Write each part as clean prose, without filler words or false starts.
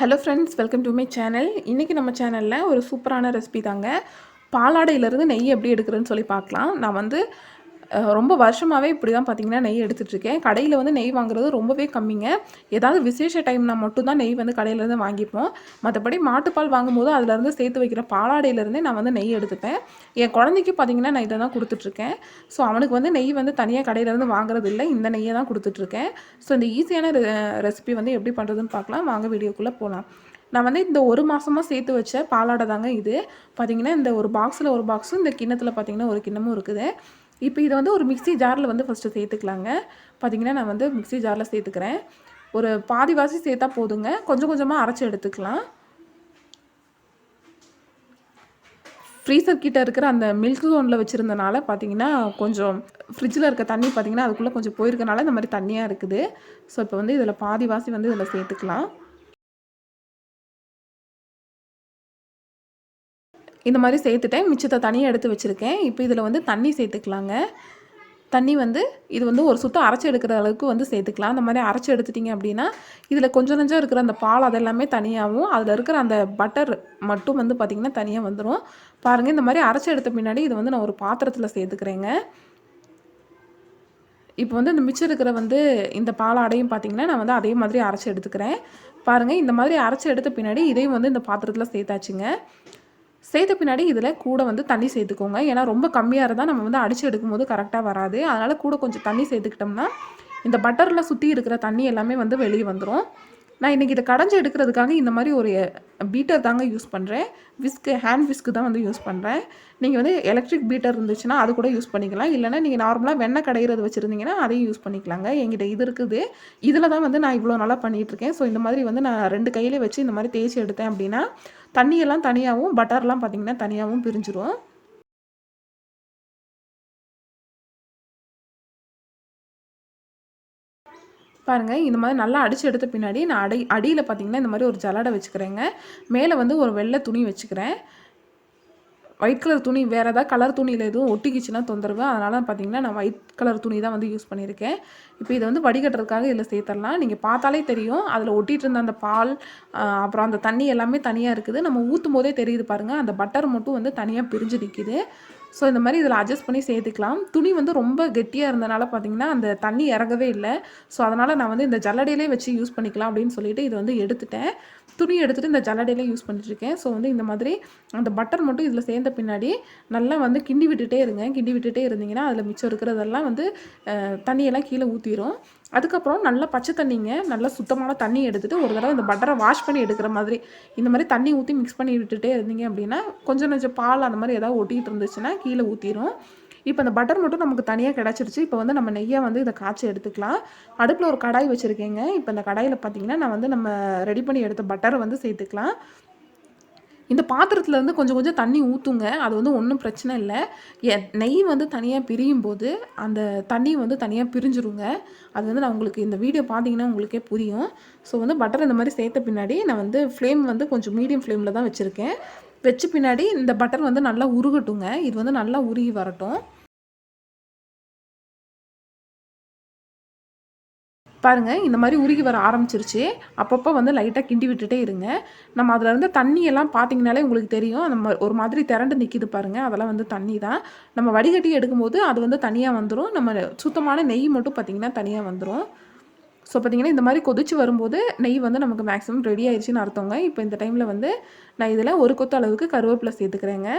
Hello friends, welcome to my channel. இன்றைக்கி நம்ம சேனலில் ஒரு சூப்பரான ரெசிபி தாங்க. பாலாடையிலேருந்து நெய் எப்படி எடுக்கிறதுன்னு சொல்லி பார்க்கலாம். நான் வந்து ரொம்ப வருஷமாகவே இப்படி தான் பார்த்திங்கன்னா நெய் எடுத்துகிட்ருக்கேன். கடையில் வந்து நெய் வாங்குறது ரொம்பவே கம்மிங்க. ஏதாவது விசேஷ டைம்னா மட்டும் தான் நெய் வந்து கடையிலேருந்து வாங்கிப்போம். மற்றபடி மாட்டுப்பால் வாங்கும்போது அதிலேருந்து சேர்த்து வைக்கிற பாலாடையிலேருந்தே நான் வந்து நெய் எடுத்துப்பேன். என் குழந்தைக்கு பார்த்திங்கன்னா நான் இதை தான் கொடுத்துட்ருக்கேன். ஸோ அவனுக்கு வந்து நெய் வந்து தனியாக கடையிலேருந்து வாங்குறது இல்லை, இந்த நெய்யை தான் கொடுத்துட்ருக்கேன். ஸோ இந்த ஈஸியான ரெசிபி வந்து எப்படி பண்ணுறதுன்னு பார்க்கலாம். வாங்க வீடியோக்குள்ளே போகலாம். நான் வந்து இந்த ஒரு மாதமாக சேர்த்து வச்ச பாலாடை தாங்க இது. பார்த்திங்கன்னா இந்த ஒரு பாக்ஸில் ஒரு பாக்ஸும், இந்த கிண்ணத்தில் பார்த்திங்கன்னா ஒரு கிண்ணமும் இருக்குது. இப்போ இதை வந்து ஒரு மிக்ஸி ஜாரில் வந்து ஃபஸ்ட்டு சேர்த்துக்கலாங்க. பார்த்திங்கன்னா நான் வந்து மிக்ஸி ஜாரில் சேர்த்துக்கிறேன். ஒரு பாதிவாசி சேர்த்தா போதுங்க. கொஞ்சம் கொஞ்சமாக அரைச்சி எடுத்துக்கலாம். ஃப்ரீசர் கிட்ட இருக்கிற அந்த மில்க் ஜோனில் வச்சுருந்தனால பார்த்திங்கன்னா கொஞ்சம் ஃப்ரிட்ஜில் இருக்க தண்ணி பார்த்திங்கன்னா அதுக்குள்ளே கொஞ்சம் போயிருக்கனால இந்த மாதிரி தண்ணியாக இருக்குது. ஸோ இப்போ வந்து இதில் பாதிவாசி வந்து இதில் சேர்த்துக்கலாம். இந்த மாதிரி சேர்த்துட்டேன். மிச்சத்தை தனியாக எடுத்து வச்சுருக்கேன். இப்போ இதில் வந்து தண்ணி சேர்த்துக்கலாங்க. தண்ணி வந்து இது வந்து ஒரு சுத்தம் அரைச்சி எடுக்கிற அளவுக்கு வந்து சேர்த்துக்கலாம். அந்த மாதிரி அரைச்சி எடுத்துட்டிங்க அப்படின்னா இதில் கொஞ்சம் கொஞ்சம் இருக்கிற அந்த பால் அதெல்லாமே தனியாகவும், அதில் இருக்கிற அந்த பட்டர் மட்டும் வந்து பார்த்திங்கன்னா தனியாக வந்துடும். பாருங்கள், இந்த மாதிரி அரைச்சி எடுத்த பின்னாடி இது வந்து நான் ஒரு பாத்திரத்தில் சேர்த்துக்கிறேங்க. இப்போ வந்து இந்த மிச்சம் இருக்கிற வந்து இந்த பாலாடையும் பார்த்திங்கன்னா நான் வந்து அதே மாதிரி அரைச்சி எடுத்துக்கிறேன். பாருங்கள், இந்த மாதிரி அரைச்சி எடுத்த பின்னாடி இதையும் வந்து இந்த பாத்திரத்தில் சேர்த்தாச்சுங்க. சேர்த்த பின்னாடி இதில் கூட வந்து தண்ணி சேர்த்துக்கோங்க. ஏன்னா ரொம்ப கம்மியாக இருந்தால் நம்ம வந்து அடித்து எடுக்கும்போது கரெக்டாக வராது. அதனால் கூட கொஞ்சம் தண்ணி சேர்த்துக்கிட்டோம்னா இந்த பட்டரில் சுற்றி இருக்கிற தண்ணி எல்லாமே வந்து வெளியே வந்துடும். நான் இன்றைக்கி இதை கடைஞ்சி எடுக்கிறதுக்காக இந்த மாதிரி ஒரு பீட்டர் தாங்க யூஸ் பண்ணுறேன். ஹேண்ட் விஸ்க்கு தான் வந்து யூஸ் பண்ணுறேன். நீங்கள் வந்து எலக்ட்ரிக் பீட்டர் இருந்துச்சுன்னா அது கூட யூஸ் பண்ணிக்கலாம். இல்லைனா நீங்கள் நார்மலாக வெண்ணெய் கடையிறது வச்சுருந்தீங்கன்னா அதையும் யூஸ் பண்ணிக்கலாங்க. என்கிட்ட இது இருக்குது. இதில் தான் வந்து நான் இவ்வளோ நாளாக பண்ணிகிட்ருக்கேன். ஸோ இந்த மாதிரி வந்து நான் 2 கையிலே வச்சு இந்த மாதிரி தேய்ச்சி எடுத்தேன் அப்படின்னா தண்ணியெல்லாம் தனியாகவும் பட்டர்லாம் பார்த்திங்கன்னா தனியாகவும் பிரிஞ்சிடும். பாருங்கள், இந்த மாதிரி நல்லா அடித்து எடுத்த பின்னாடி நான் அடியில் பார்த்திங்கன்னா இந்த மாதிரி ஒரு ஜல்லடை வச்சுக்கிறேங்க. மேலே வந்து ஒரு வெள்ளை துணி வச்சுக்கிறேன். ஒயிட் கலர் துணி, வேறு ஏதாவது கலர் துணியில் எதுவும் ஒட்டிக்கிச்சுன்னா தொந்தரவு. அதனால் பார்த்திங்கன்னா நான் ஒயிட் கலர் துணி தான் வந்து யூஸ் பண்ணியிருக்கேன். இப்போ இதை வந்து வடிகட்டுறதுக்காக இதில் சேர்த்துடலாம். நீங்கள் பார்த்தாலே தெரியும், அதில் ஒட்டிகிட்டு இருந்த அந்த பால் அப்புறம் அந்த தண்ணி எல்லாமே தனியாக இருக்குது. நம்ம ஊற்றும் போதே தெரியுது பாருங்கள், அந்த பட்டர் மட்டும் வந்து தனியாக பிரிஞ்சு நிற்கிது. ஸோ இந்த மாதிரி இதில் அட்ஜஸ்ட் பண்ணி சேர்த்துக்கலாம். துணி வந்து ரொம்ப கெட்டியாக இருந்தனால பார்த்திங்கன்னா அந்த தண்ணி இறங்கவே இல்லை. ஸோ அதனால் நான் வந்து இந்த ஜல்லடையிலே வச்சு யூஸ் பண்ணிக்கலாம் அப்படின்னு சொல்லிட்டு இதை வந்து எடுத்துட்டேன். துணி எடுத்துகிட்டு இந்த ஜல்லடையிலே யூஸ் பண்ணிட்டுருக்கேன். ஸோ வந்து இந்த மாதிரி அந்த பட்டர் மட்டும் இதில் சேர்ந்த பின்னாடி நல்லா வந்து கிண்டி விட்டுட்டே இருங்க. கிண்டி விட்டுட்டே இருந்தீங்கன்னா அதில் மிச்சம் இருக்கிறதெல்லாம் வந்து தண்ணியெல்லாம் கீழே ஊற்றிடும். அதுக்கப்புறம் நல்லா பச்சை தண்ணிங்க, நல்லா சுத்தமான தண்ணி எடுத்துகிட்டு ஒரு தடவை இந்த பட்டரை வாஷ் பண்ணி எடுக்கிற மாதிரி இந்த மாதிரி தண்ணி ஊற்றி மிக்ஸ் பண்ணி விட்டுட்டே இருந்தீங்க அப்படின்னா கொஞ்சம் கொஞ்சம் பால் அந்த மாதிரி ஏதாவது ஒட்டிகிட்டு இருந்துச்சுன்னா கீழே ஊற்றிடும். இப்போ அந்த பட்டர் மட்டும் நமக்கு தனியாக கிடச்சிருச்சு. இப்போ வந்து நம்ம நெய்யாக வந்து இதை காய்ச்சி எடுத்துக்கலாம். அடுப்பில் ஒரு கடாய் வச்சுருக்கேங்க. இப்போ இந்த கடாயில் பார்த்திங்கன்னா நான் வந்து நம்ம ரெடி பண்ணி எடுத்த பட்டரை வந்து சேர்த்துக்கலாம். இந்த பாத்திரத்துலேருந்து கொஞ்சம் கொஞ்சம் தண்ணி ஊற்றுங்க. அது வந்து ஒன்றும் பிரச்சனை இல்லை. நெய் வந்து தனியாக பிரியும் போது அந்த தண்ணி வந்து தனியாக பிரிஞ்சிருங்க. அது வந்து நான் உங்களுக்கு இந்த வீடியோ பார்த்தீங்கன்னா உங்களுக்கே புரியும். ஸோ வந்து பட்டர் இந்த மாதிரி சேர்த்த பின்னாடி நான் வந்து ஃப்ளேம் வந்து கொஞ்சம் மீடியம் ஃப்ளேமில் தான் வச்சுருக்கேன். வச்ச பின்னாடி இந்த பட்டர் வந்து நல்லா உருகட்டுங்க. இது வந்து நல்லா உருகி வரட்டும். பாருங்கள், இந்த மாதிரி உருகி வர ஆரம்பிச்சிருச்சு. அப்பப்போ வந்து லைட்டாக கிண்டி விட்டுட்டே இருங்க. நம்ம அதில் இருந்த தண்ணியெல்லாம் பார்த்திங்கனாலே உங்களுக்கு தெரியும். நம்ம ஒரு மாதிரி திரண்டு நிற்கிது பாருங்கள், அதெல்லாம் வந்து தண்ணி தான். நம்ம வடிகட்டி எடுக்கும்போது அது வந்து தனியாக வந்துடும். நம்ம சுத்தமான நெய் மட்டும் பார்த்திங்கன்னா தனியாக வந்துடும். ஸோ பார்த்திங்கன்னா இந்த மாதிரி கொதிச்சு வரும்போது நெய் வந்து நமக்கு மேக்ஸிமம் ரெடி ஆயிடுச்சுன்னு அர்த்தங்க. இப்போ இந்த டைமில் வந்து நான் இதில் ஒரு கொத்து அளவுக்கு கருவேப்பிலை சேர்த்துக்கிறேங்க.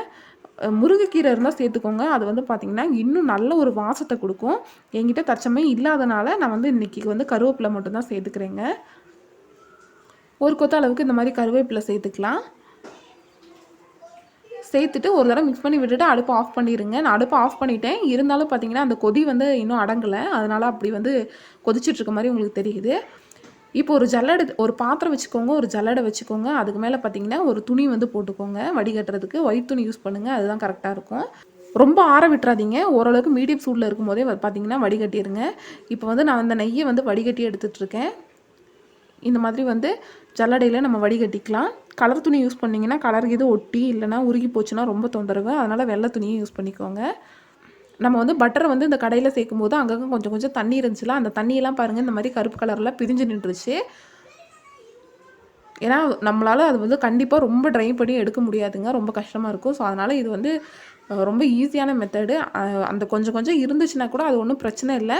முருங்கைக்கீரை இருந்தால் சேர்த்துக்கோங்க. அது வந்து பார்த்திங்கன்னா இன்னும் நல்ல ஒரு வாசத்தை கொடுக்கும். என்கிட்ட தற்சமயம் இல்லாதனால நான் வந்து இன்றைக்கி வந்து கருவேப்பிலை மட்டும்தான் சேர்த்துக்கிறேங்க. ஒரு கொத்து அளவுக்கு இந்த மாதிரி கருவேப்பிலை சேர்த்துக்கலாம். சேர்த்துட்டு ஒரு தடவை மிக்ஸ் பண்ணி விட்டுட்டு அடுப்பை ஆஃப் பண்ணிடுங்க. நான் அடுப்பை ஆஃப் பண்ணிட்டேன். இருந்தாலும் பார்த்திங்கன்னா அந்த கொதி வந்து இன்னும் அடங்கலை. அதனால் அப்படி வந்து கொதிச்சிட்ருக்க மாதிரி உங்களுக்கு தெரியுது. இப்போ ஒரு பாத்திரம் வச்சுக்கோங்க, ஒரு ஜல்லடை வச்சுக்கோங்க. அதுக்கு மேலே பார்த்திங்கன்னா ஒரு துணி வந்து போட்டுக்கோங்க. வடிகட்டுறதுக்கு ஒயிட் துணி யூஸ் பண்ணுங்கள், அதுதான் கரெக்டாக இருக்கும். ரொம்ப ஆற விட்டுறாதீங்க. ஓரளவுக்கு மீடியம் சூடில் இருக்கும்போதே பார்த்திங்கன்னா வடிகட்டிடுங்க. இப்போ வந்து நான் அந்த நெய்யை வந்து வடிகட்டி எடுத்துகிட்ருக்கேன். இந்த மாதிரி வந்து ஜல்லடையில் நம்ம வடிகட்டிக்கலாம். கலர் துணி யூஸ் பண்ணிங்கன்னா கலர் இது ஒட்டி இல்லைனா உருகி போச்சுன்னா ரொம்ப தொந்தரவு. அதனால் வெள்ளை துணியை யூஸ் பண்ணிக்கோங்க. நம்ம வந்து பட்டரை வந்து இந்த கடையில் சேர்க்கும் போது அங்கங்கே கொஞ்சம் கொஞ்சம் தண்ணி இருந்துச்சுல, அந்த தண்ணியெல்லாம் பாருங்கள் இந்த மாதிரி கருப்பு கலரில் பிரிஞ்சு நின்றுச்சு. ஏன்னா நம்மளால் அது வந்து கண்டிப்பாக ரொம்ப ட்ரை பண்ணி எடுக்க முடியாதுங்க, ரொம்ப கஷ்டமாக இருக்கும். ஸோ அதனால் இது வந்து ரொம்ப ஈஸியான மெத்தடு. அந்த கொஞ்சம் கொஞ்சம் இருந்துச்சுன்னா கூட அது ஒன்றும் பிரச்சனை இல்லை.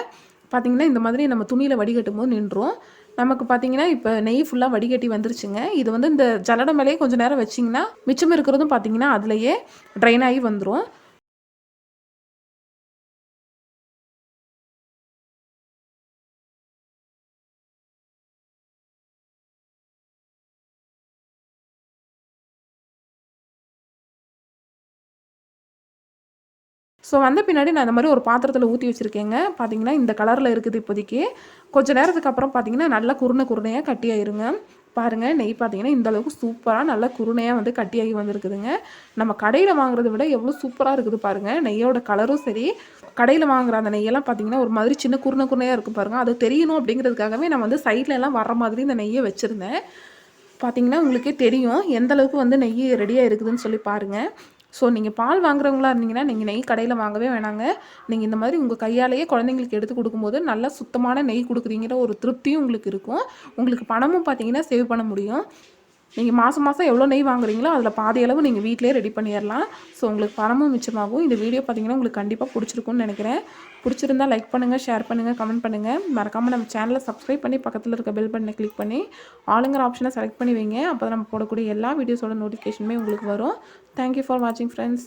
பார்த்திங்கன்னா இந்த மாதிரி நம்ம துணியில் வடிகட்டும் போது நின்றும். நமக்கு பார்த்திங்கன்னா இப்போ நெய் ஃபுல்லாக வடிகட்டி வந்துருச்சுங்க. இது வந்து இந்த ஜல்லடை மேலேயே கொஞ்சம் நேரம் வச்சிங்கன்னா மிச்சம் இருக்கிறதும் பார்த்திங்கன்னா அதுலேயே ட்ரைன் ஆகி வந்துடும். ஸோ வந்த பின்னாடி நான் இந்த மாதிரி ஒரு பாத்திரத்தில் ஊற்றி வச்சுருக்கேங்க. பார்த்தீங்கன்னா இந்த கலரில் இருக்குது இப்போதைக்கு. கொஞ்சம் நேரத்துக்கு அப்புறம் பார்த்தீங்கன்னா நல்லா குருணையாக கட்டியாயிருங்க. பாருங்கள், நெய் பார்த்தீங்கன்னா இந்த அளவுக்கு சூப்பராக நல்லா குருணையாக வந்து கட்டியாகி வந்திருக்குதுங்க. நம்ம கடையில் வாங்குறத விட எவ்வளோ சூப்பராக இருக்குது பாருங்கள். நெய்யோட கலரும் சரி, கடையில் வாங்குற அந்த நெய்யெல்லாம் பார்த்தீங்கன்னா ஒரு மாதிரி சின்ன குருணையாக இருக்கும் பாருங்கள். அது தெரியணும் அப்படிங்கிறதுக்காகவே நான் வந்து சைட்லலாம் வர்ற மாதிரி இந்த நெய்யை வச்சுருந்தேன். பார்த்தீங்கன்னா உங்களுக்கே தெரியும் எந்த அளவுக்கு வந்து நெய் ரெடியாக இருக்குதுன்னு சொல்லி பாருங்கள். ஸோ நீங்கள் பால் வாங்குறவங்களா இருந்தீங்கன்னா நீங்கள் நெய் கடையில் வாங்கவே வேணாங்க. நீங்கள் இந்த மாதிரி உங்கள் கையாலேயே குழந்தைங்களுக்கு எடுத்து கொடுக்கும்போது நல்லா சுத்தமான நெய் கொடுக்குறீங்கிற ஒரு திருப்தியும் உங்களுக்கு இருக்கும். உங்களுக்கு பணமும் பார்த்தீங்கன்னா சேவ் பண்ண முடியும். நீங்கள் மாதம் மாதம் எவ்வளோ நெய் வாங்குறீங்களோ அதில் பாதி அளவு நீங்கள் வீட்டிலேயே ரெடி பண்ணிடலாம். ஸோ உங்களுக்கு பணமும் மிச்சமாகும். இந்த வீடியோ பார்த்தீங்கன்னா உங்களுக்கு கண்டிப்பாக பிடிச்சிருக்கும்னு நினைக்கிறேன். பிடிச்சிருந்தா லைக் பண்ணுங்கள், ஷேர் பண்ணுங்கள், கமெண்ட் பண்ணுங்கள். மறக்காமல் நம்ம சேனலை சப்ஸ்கிரைப் பண்ணி பக்கத்தில் இருக்க பெல் பட்டனை கிளிக் பண்ணி ஆளுங்கிற ஆப்ஷனை செலக்ட் பண்ணி வைங்க. அப்போ தான் நம்ம போடக்கூடிய எல்லா வீடியோஸோட நோட்டிஃபிகேஷனுமே உங்களுக்கு வரும். தேங்க்யூ ஃபார் வாட்சிங் ஃப்ரெண்ட்ஸ்.